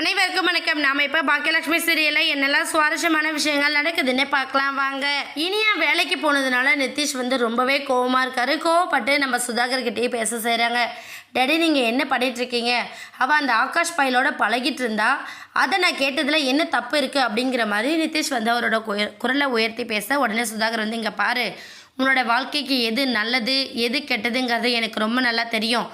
அனைவருக்கும் வணக்கம். நாம இப்போ பாக்கியலட்சுமி சீரியலில் என்னெல்லாம் சுவாரஸ்யமான விஷயங்கள் நடக்குதுன்னு பார்க்கலாம் வாங்க. இனியா வேலைக்கு போனதுனால நிதிஷ் ரொம்பவே கோவமாக இருக்காரு. கோவப்பட்டு நம்ம சுதாகர்கிட்டயே பேச செய்கிறாங்க. டேடி நீங்கள் என்ன பண்ணிகிட்ருக்கீங்க? அவள் அந்த ஆகாஷ் பையலோட பழகிட்டு இருந்தா, அதை நான் கேட்டதில் என்ன தப்பு இருக்குது அப்படிங்கிற மாதிரி நிதிஷ் அவரோட குரலை உயர்த்தி பேச, உடனே சுதாகர் இங்கே பாரு, உன்னோட வாழ்க்கைக்கு எது நல்லது எது கெட்டதுங்கிறது எனக்கு ரொம்ப நல்லா தெரியும்.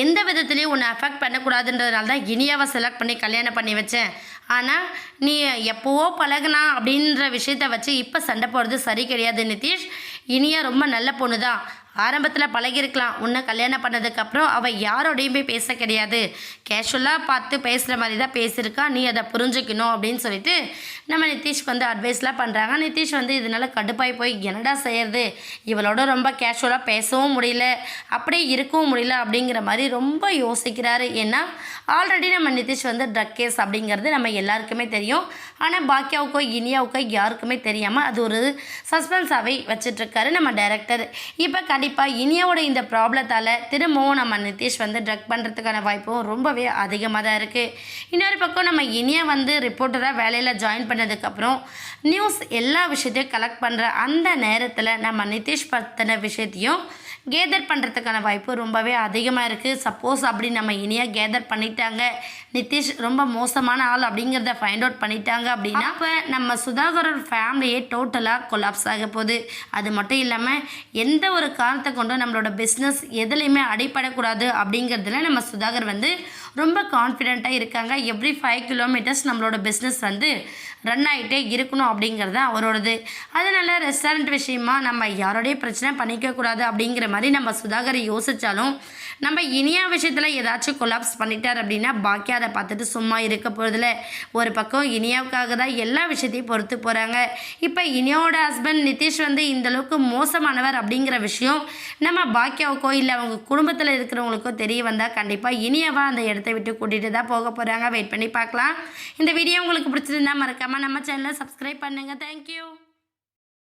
எந்த விதத்துலேயும் உன்னை அஃபெக்ட் பண்ணக்கூடாதுன்றதுனால தான் இனியாவை செலக்ட் பண்ணி கல்யாணம் பண்ணி வச்சேன். ஆனால் நீ எப்போவோ பழகுனா அப்படின்ற விஷயத்த வச்சு இப்போ சண்டை போடுறது சரி கிடையாது நிதிஷ். இனியா ரொம்ப நல்ல பொண்ணு தான். ஆரம்பத்தில் பழகிருக்கலாம். உன்னை கல்யாணம் பண்ணதுக்கப்புறம் அவள் யாரோடையும் போய் பேச கிடையாது. கேஷுவலாக பார்த்து பேசுகிற மாதிரி தான் பேசியிருக்கா. நீ அதை புரிஞ்சுக்கணும் அப்படின்னு சொல்லிட்டு நம்ம நிதிஷ்க்கு அட்வைஸ்லாம் பண்ணுறாங்க. நிதிஷ் இதனால் கடுப்பாய் போய் என்னடா செய்கிறது, இவளோட ரொம்ப கேஷுவலாக பேசவும் முடியல, அப்படியே இருக்கவும் முடியல அப்படிங்கிற மாதிரி ரொம்ப யோசிக்கிறாரு. ஏன்னா ஆல்ரெடி நம்ம நிதிஷ் ட்ரக் கேஸ் அப்படிங்கிறது நம்ம எல்லாருக்குமே தெரியும். ஆனால் பாக்கியாவுக்கோ இனியாவுக்கோ யாருக்குமே தெரியாமல் அது ஒரு சஸ்பென்ஸாகவே வச்சிட்ருக்காரு நம்ம டைரக்டர். இப்போ கண்டிப்பாக இனியாவோட இந்த ப்ராப்ளத்தால் திரும்பவும் நம்ம நிதிஷ் ட்ரக் பண்ணுறதுக்கான வாய்ப்பும் ரொம்பவே அதிகமாக தான் இருக்குது. இன்னொரு பக்கம் நம்ம இனியா ரிப்போர்ட்டராக வேலையில் ஜாயின் பண்ணதுக்கப்புறம் நியூஸ் எல்லா விஷயத்தையும் கலெக்ட் பண்ணுற அந்த நேரத்தில் நம்ம நிதிஷ் பற்றின விஷயத்தையும் கேதர் பண்ணுறதுக்கான வாய்ப்பு ரொம்பவே அதிகமாக இருக்குது. சப்போஸ் அப்படி நம்ம இனியா கேதர் பண்ணிட்டாங்க, நிதிஷ் ரொம்ப மோசமான ஆள் அப்படிங்கிறத ஃபைண்ட் அவுட் பண்ணிட்டாங்க அப்படின்னா இப்போ நம்ம சுதாகரோட ஃபேமிலியே டோட்டலாக கொலாப்ஸ் ஆக போகுது. அது மட்டும் இல்லாமல் எந்த ஒரு காரணத்தை கொண்டும் நம்மளோட பிஸ்னஸ் எதுலேயுமே அடிப்படக்கூடாது அப்படிங்கிறதுல நம்ம சுதாகர் ரொம்ப கான்ஃபிடெண்ட்டாக இருக்காங்க. எவ்ரி 5 கிலோமீட்டர்ஸ் நம்மளோட பிஸ்னஸ் ரன் ஆகிட்டே இருக்கணும் அப்படிங்கிறது அவரோடது. அதனால் ரெஸ்டாரண்ட் விஷயமா நம்ம யாரோடைய பிரச்சனை பண்ணிக்கக்கூடாது அப்படிங்கிற மாதிரி நம்ம சுதாகர் யோசித்தாலும், நம்ம இனியா விஷயத்தில் ஏதாச்சும் கொலாப்ஸ் பண்ணிட்டார் அப்படின்னா பாக்கியா அதை பார்த்துட்டு சும்மா இருக்க போகிறதில்ல. ஒரு பக்கம் இனியாவுக்காக தான் எல்லா விஷயத்தையும் பொறுத்து போகிறாங்க. இப்போ இனியாவோட ஹஸ்பண்ட் நிதிஷ் இந்தளவுக்கு மோசமானவர் அப்படிங்கிற விஷயம் நம்ம பாக்கியாவுக்கோ இல்லை அவங்க குடும்பத்தில் இருக்கிறவங்களுக்கோ தெரிய வந்தால் கண்டிப்பாக இனியாவா அந்த இடத்த விட்டு கூட்டிகிட்டு தான் போக போகிறாங்க. வெயிட் பண்ணி பார்க்கலாம். இந்த வீடியோ உங்களுக்கு பிடிச்சிருந்தா மறக்காமல் நம்ம சேனலை சப்ஸ்கிரைப் பண்ணுங்கள். தேங்க்யூ.